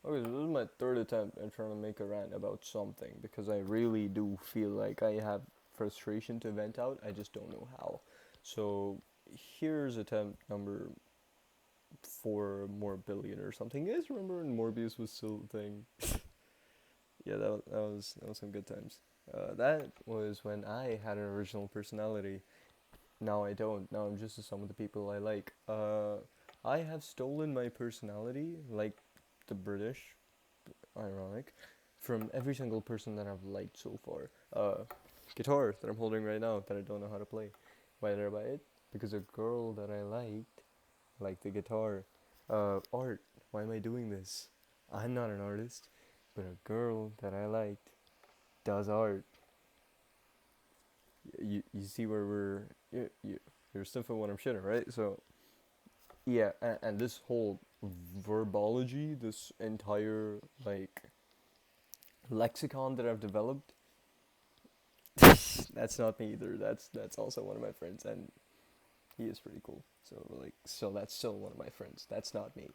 Okay, so this is my third attempt at trying to make a rant about something because I really do feel like I have frustration to vent out. I just don't know how. So here's attempt number 4 more billion or something. You guys remember when Morbius was still a thing? Yeah, that was some good times. That was when I had an original personality. Now I don't. Now I'm just some of the people I like. I have stolen my personality, like the British, ironic, from every single person that I've liked so far. Guitar that I'm holding right now that I don't know how to play. Why did I buy it? Because a girl that I liked the guitar. Art. Why am I doing this? I'm not an artist, but a girl that I liked does art. You see where you're sniffing what I'm shitting, right? So yeah, and this whole verbology, this entire like lexicon that I've developed, that's not me either. That's also one of my friends, and he is pretty cool. So that's still one of my friends. That's not me.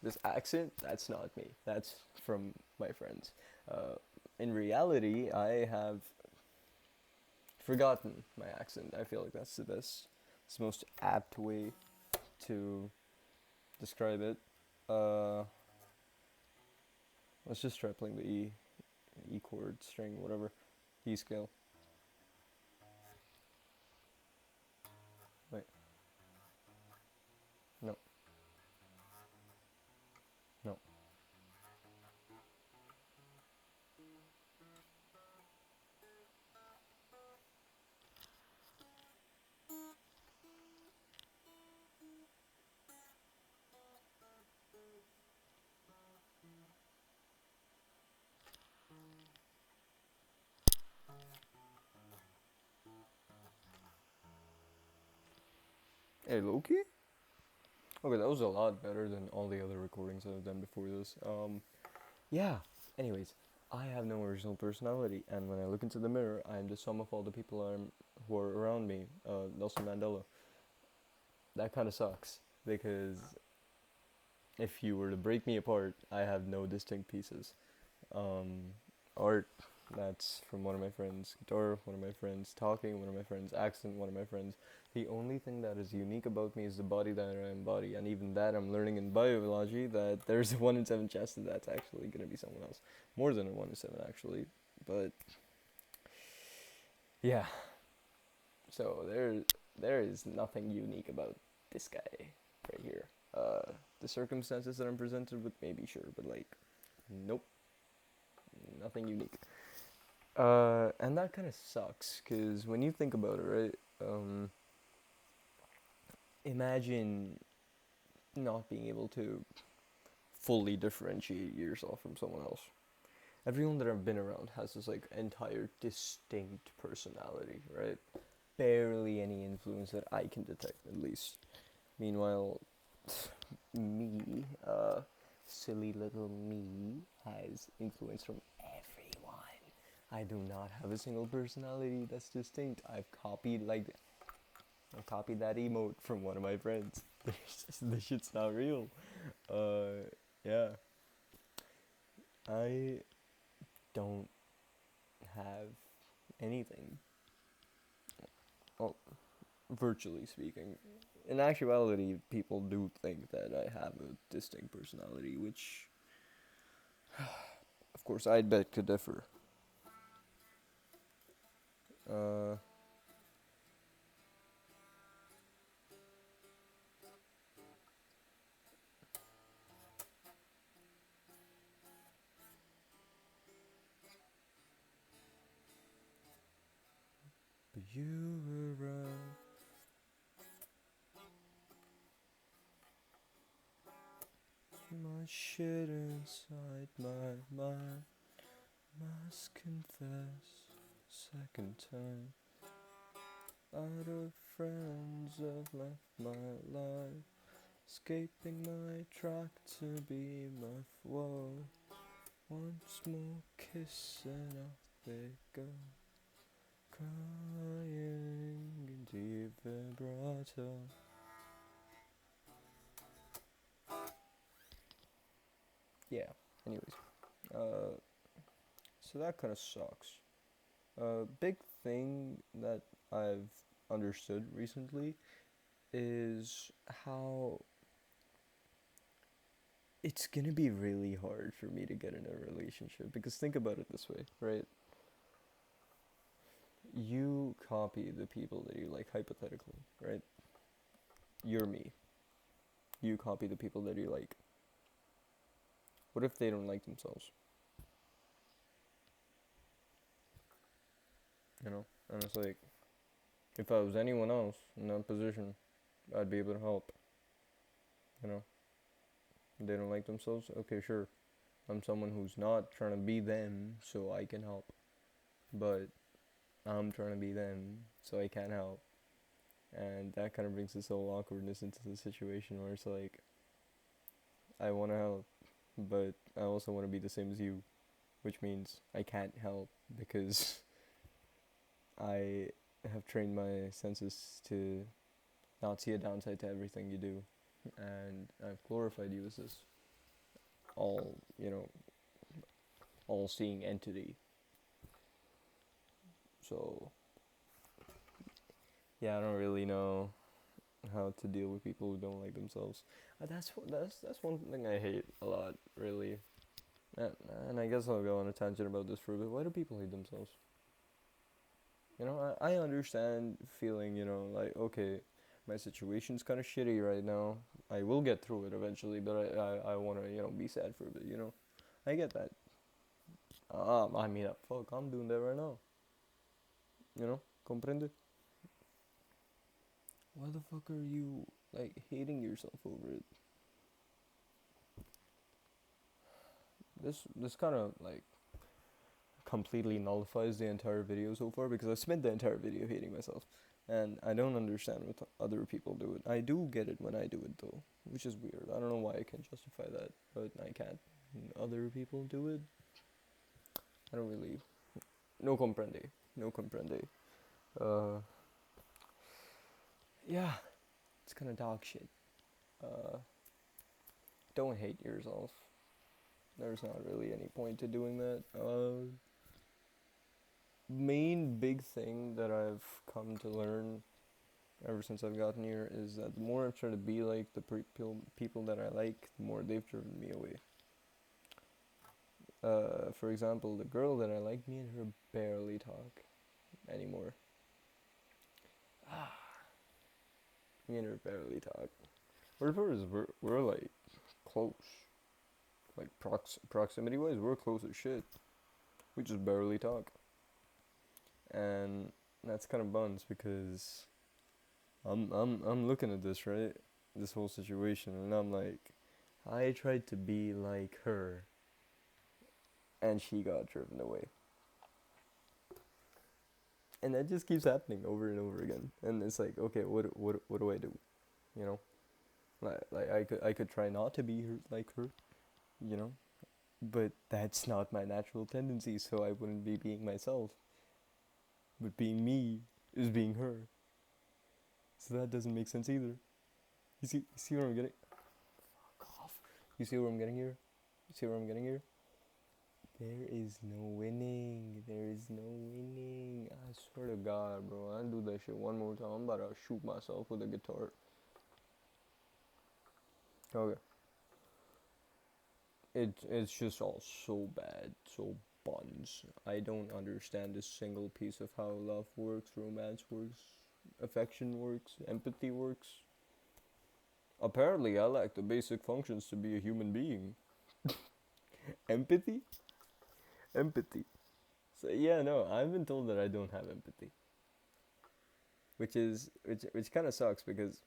This accent, that's not me. That's from my friends. Uh, in reality, I have forgotten my accent. I feel like that's the best, it's the most apt way to describe it. Uh, let's just try playing the E chord string, whatever, E scale. Wait, no, no. Hey, Loki. Okay, that was a lot better than all the other recordings I've done before this. Yeah. Anyways, I have no original personality, and when I look into the mirror, I am the sum of all the people who are around me. Nelson Mandela. That kind of sucks because if you were to break me apart, I have no distinct pieces. Um, art, that's from one of my friends. Guitar, one of my friends. Talking, one of my friends. Accent, one of my friends. The only thing that is unique about me is the body that I embody, and even that I'm learning in biology that there's a 1 in 7 chance that that's actually gonna be someone else. More than a 1 in 7 actually, but yeah. So there is nothing unique about this guy right here. The circumstances that I'm presented with, maybe sure, but like, nope, nothing unique. And that kind of sucks because when you think about it, right? Imagine not being able to fully differentiate yourself from someone else. Everyone that I've been around has this like entire distinct personality, right? Barely any influence that I can detect, at least. Meanwhile, me, silly little me, has influence from everyone. I do not have a single personality that's distinct. I copied that emote from one of my friends. This shit's not real. Yeah, I don't have anything. Well, virtually speaking. In actuality, people do think that I have a distinct personality, which, of course, I'd beg to differ. Uh, but you were right. My shit inside my mind. Must confess, second time. Out of friends have left my life. Escaping my track to be my woe. Once more kiss and off they go. Crying in deep vibrato. Yeah. Anyways, uh, so that kind of sucks. Big thing that I've understood recently is how it's gonna be really hard for me to get in a relationship because think about it this way, right? You copy the people that you like hypothetically, right? You're me. You copy the people that you like. What if they don't like themselves? You know? And it's like, if I was anyone else in that position, I'd be able to help. You know? They don't like themselves? Okay, sure. I'm someone who's not trying to be them, so I can help. But I'm trying to be them, so I can't help. And that kind of brings this whole awkwardness into the situation where it's like, I want to help, but I also want to be the same as you, which means I can't help because I have trained my senses to not see a downside to everything you do, and I've glorified you as this all, all seeing entity. So, yeah, I don't really know how to deal with people who don't like themselves. That's one thing I hate a lot, really. And, and I guess I'll go on a tangent about this for a bit. Why do people hate themselves? I understand feeling, like, okay, my situation's kind of shitty right now. I will get through it eventually, but I want to, be sad for a bit. I get that. I mean, fuck, I'm doing that right now. Comprende? Why the fuck are you, like, hating yourself over it? This kind of, like, completely nullifies the entire video so far because I spent the entire video hating myself. And I don't understand what other people do it. I do get it when I do it though, which is weird. I don't know why I can justify that, but I can't. Other people do it. I don't really. No comprende. No comprende. Uh, yeah, it's kind of dog shit. Uh, don't hate yourself. There's not really any point to doing that. Main big thing that I've come to learn ever since I've gotten here is that the more I've tried to be like the people that I like, the more they've driven me away. For example, the girl that I like, me and her barely talk anymore. Me and her barely talk. We're like close, like proximity wise, we're close as shit. We just barely talk, and that's kind of buns because I'm looking at this, right, this whole situation, and I'm like, I tried to be like her, and she got driven away. And that just keeps happening over and over again. And it's like, okay, what do I do? You know, like I could try not to be her, like her, you know, but that's not my natural tendency. So I wouldn't be being myself. But being me is being her. So that doesn't make sense either. You see where I'm getting? Fuck off. You see where I'm getting here? You see where I'm getting here? There is no winning. There is no winning. I swear to God, bro. I do that shit one more time. I'm about to shoot myself with a guitar. Okay. It's just all so bad, so buns. I don't understand a single piece of how love works, romance works, affection works, empathy works. Apparently, I lack the basic functions to be a human being. Empathy? Empathy. So yeah, no, I've been told that I don't have empathy, which kind of sucks because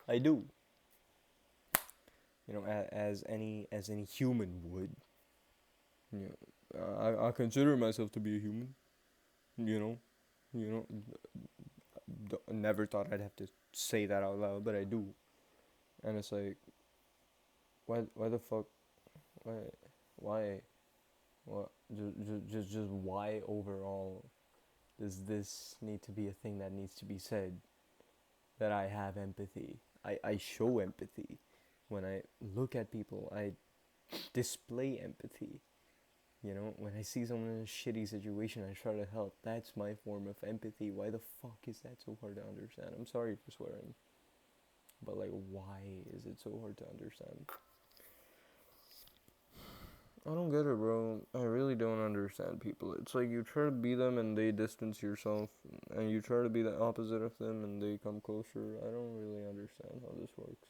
I do. As any human would. You I consider myself to be a human. You know, you know. Never thought I'd have to say that out loud, but I do. And it's like, why the fuck, why, why, what, just why overall does this need to be a thing that needs to be said? That I have empathy. I show empathy when I look at people. display empathy. You know, when I see someone in a shitty situation, I try to help. That's my form of empathy. Why the fuck is that so hard to understand? I'm sorry for swearing, but like, why is it so hard to understand? I don't get it, bro. I really don't understand people. It's like you try to be them and they distance yourself, and you try to be the opposite of them and they come closer. I don't really understand how this works.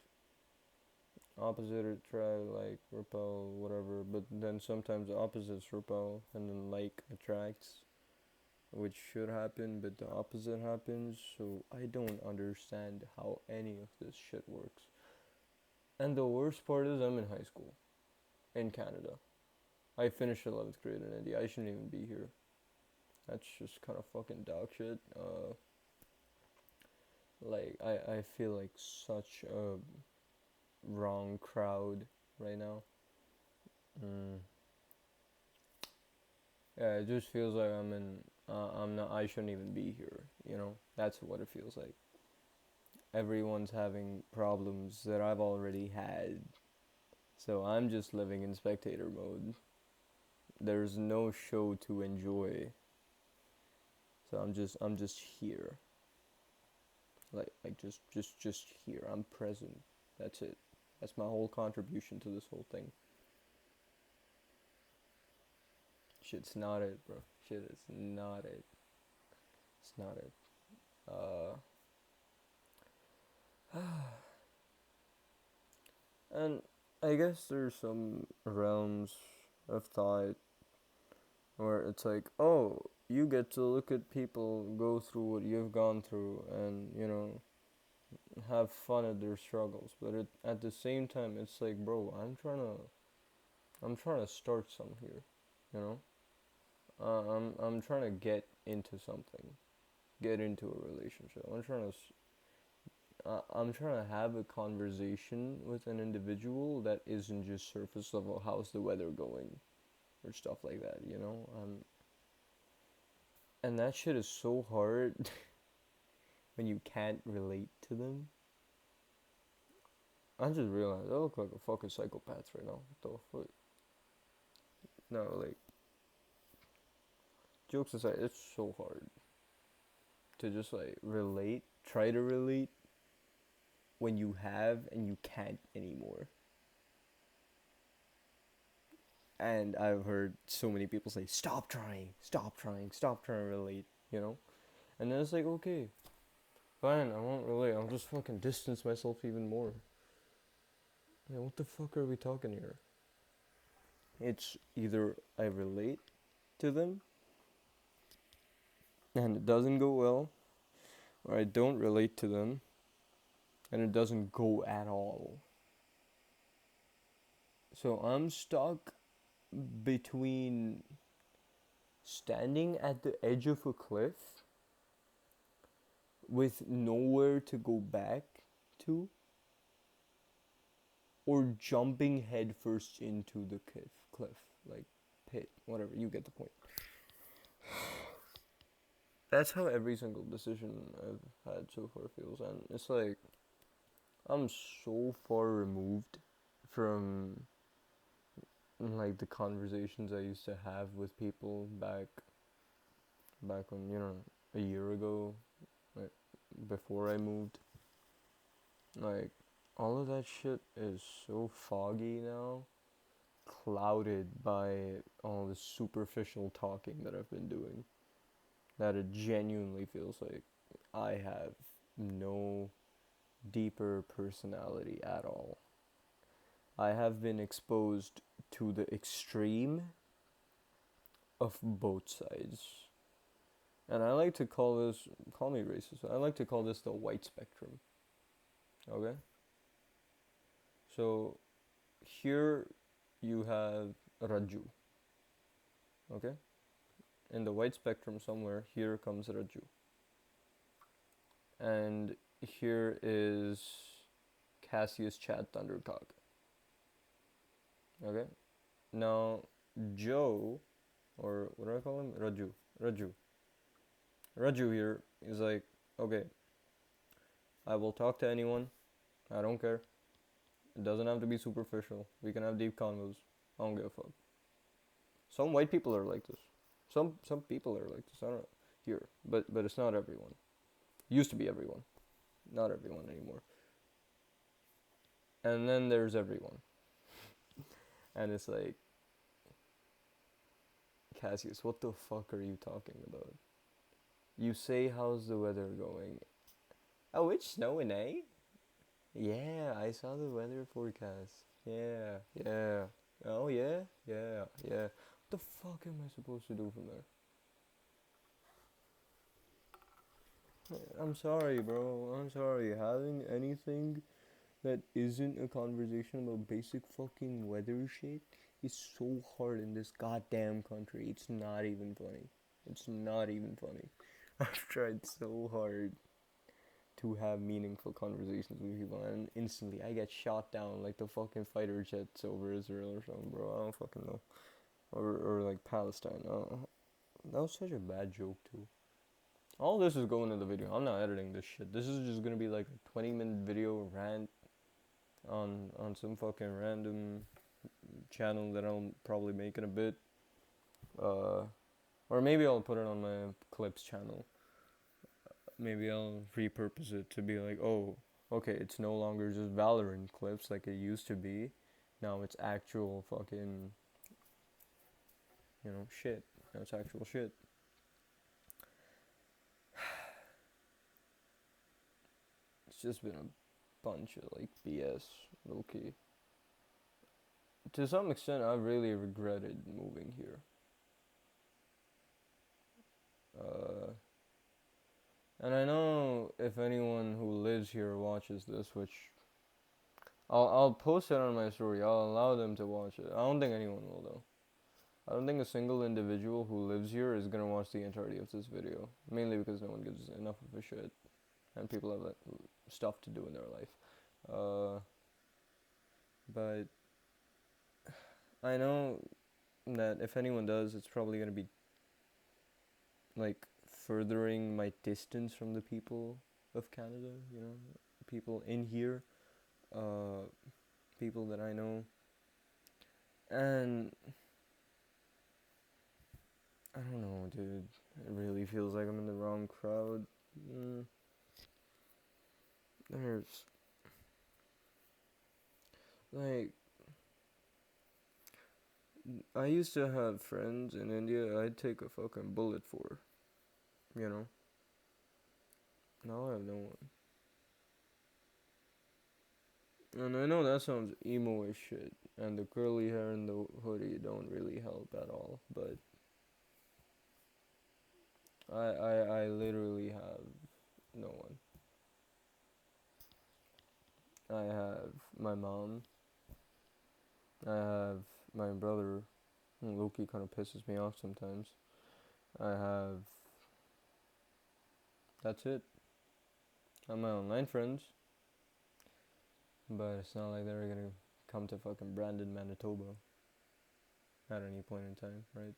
Opposite attract, like repel, whatever. But then sometimes opposites repel, and then like attracts, which should happen, but the opposite happens. So I don't understand how any of this shit works. And the worst part is I'm in high school in Canada. I finished 11th grade in India. I shouldn't even be here. That's just kind of fucking dog shit. Like I feel like such a wrong crowd right now. Mm. Yeah, it just feels like I'm in. I'm not. I shouldn't even be here. You know, that's what it feels like. Everyone's having problems that I've already had, so I'm just living in spectator mode. There's no show to enjoy, so I'm just here. Just here. I'm present. That's it. That's my whole contribution to this whole thing. Shit's not it, bro. Shit is not it. It's not it. Uh, and I guess there's some realms of thought where it's like, oh, you get to look at people go through what you've gone through, and have fun at their struggles. But at the same time, it's like, bro, I'm trying to start some here, you know. I'm trying to get into something, get into a relationship. I'm trying to have a conversation with an individual that isn't just surface level. How's the weather going, or stuff like that. And that shit is so hard when you can't relate to them. I just realized I look like a fucking psychopath right now. What the fuck? No, like, jokes aside, it's so hard to just like relate, try to relate when you have and you can't anymore. And I've heard so many people say, "Stop trying, stop trying, stop trying to relate," you know. And then it's like, okay, fine, I won't relate. I'll just fucking distance myself even more. Yeah, what the fuck are we talking here? It's either I relate to them and it doesn't go well, or I don't relate to them and it doesn't go at all. So I'm stuck between standing at the edge of a cliff with nowhere to go back to, or jumping headfirst into the cliff, like pit, whatever. You get the point. That's how every single decision I've had so far feels, and it's like I'm so far removed from like the conversations I used to have with people back when a year ago, like before I moved. Like all of that shit is so foggy now, clouded by all the superficial talking that I've been doing, that it genuinely feels like I have no deeper personality at all. I have been exposed to the extreme of both sides. And I like to call me racist, I like to call this the white spectrum. Okay? So here you have Raju. Okay? In the white spectrum somewhere, here comes Raju. And here is Cassius Chad Thundercock. Okay? Now, Joe, or what do I call him? Raju. Raju here is like, okay, I will talk to anyone. I don't care. It doesn't have to be superficial. We can have deep convos. I don't give a fuck. Some white people are like this. Some people are like this. I don't know here, but it's not everyone. Used to be everyone, not everyone anymore. And then there's everyone, and it's like, Cassius, what the fuck are you talking about? You say how's the weather going? Oh, it's snowing, eh? Yeah, I saw the weather forecast. Yeah, yeah. Oh yeah, yeah, yeah. What the fuck am I supposed to do from there? I'm sorry, bro. I'm sorry. Having anything that isn't a conversation about basic fucking weather shit is so hard in this goddamn country. It's not even funny. It's not even funny. I've tried so hard to have meaningful conversations with people, and instantly I get shot down like the fucking fighter jets over Israel or something, bro. I don't fucking know. Or like Palestine. That was such a bad joke, too. All this is going in the video. I'm not editing this shit. This is just gonna be like a 20-minute video rant on some fucking random channel that I'll probably make in a bit. Uh, or maybe I'll put it on my clips channel. Maybe I'll repurpose it to be like, oh, okay, it's no longer just Valorant clips like it used to be. Now it's actual fucking, shit. Now it's actual shit. It's just been a bunch of like BS, low key. To some extent, I really regretted moving here. Uh, and I know if anyone who lives here watches this, which I'll post it on my story. I'll allow them to watch it. I don't think anyone will though. I don't think a single individual who lives here is gonna watch the entirety of this video. Mainly because no one gives enough of a shit, and people have stuff to do in their life. But I know that if anyone does, it's probably gonna be like furthering my distance from the people of Canada. People in here, uh, people that I know, and I don't know, dude. It really feels like I'm in the wrong crowd. There's like, I used to have friends in India I'd take a fucking bullet for, you know. Now I have no one. And I know that sounds emo as shit, and the curly hair and the hoodie don't really help at all, but I literally have no one. I have my mom. I have my brother. Loki kind of pisses me off sometimes. I have. That's it. I have my online friends, but it's not like they're gonna come to fucking Brandon, Manitoba at any point in time, right?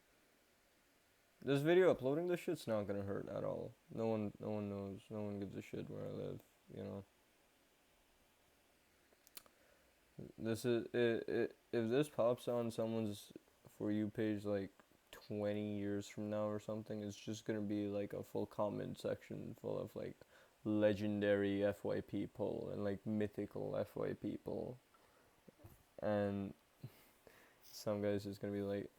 This video, uploading this shit's not gonna hurt at all. No one knows. No one gives a shit where I live. This is if this pops on someone's For You page like 20 years from now or something, it's just gonna be like a full comment section full of like legendary FY people and like mythical FY people, and some guy's just gonna be like,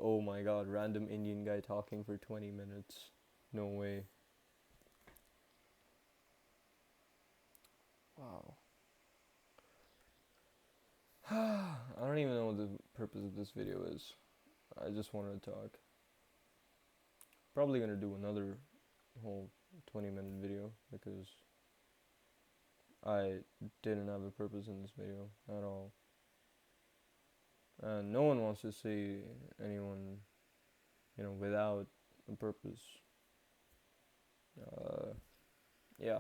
oh my god, random Indian guy talking for 20 minutes. No way. Wow. I don't even know what the purpose of this video is. I just wanted to talk. Probably gonna do another whole 20-minute video because I didn't have a purpose in this video at all. And no one wants to see anyone, without a purpose. Yeah.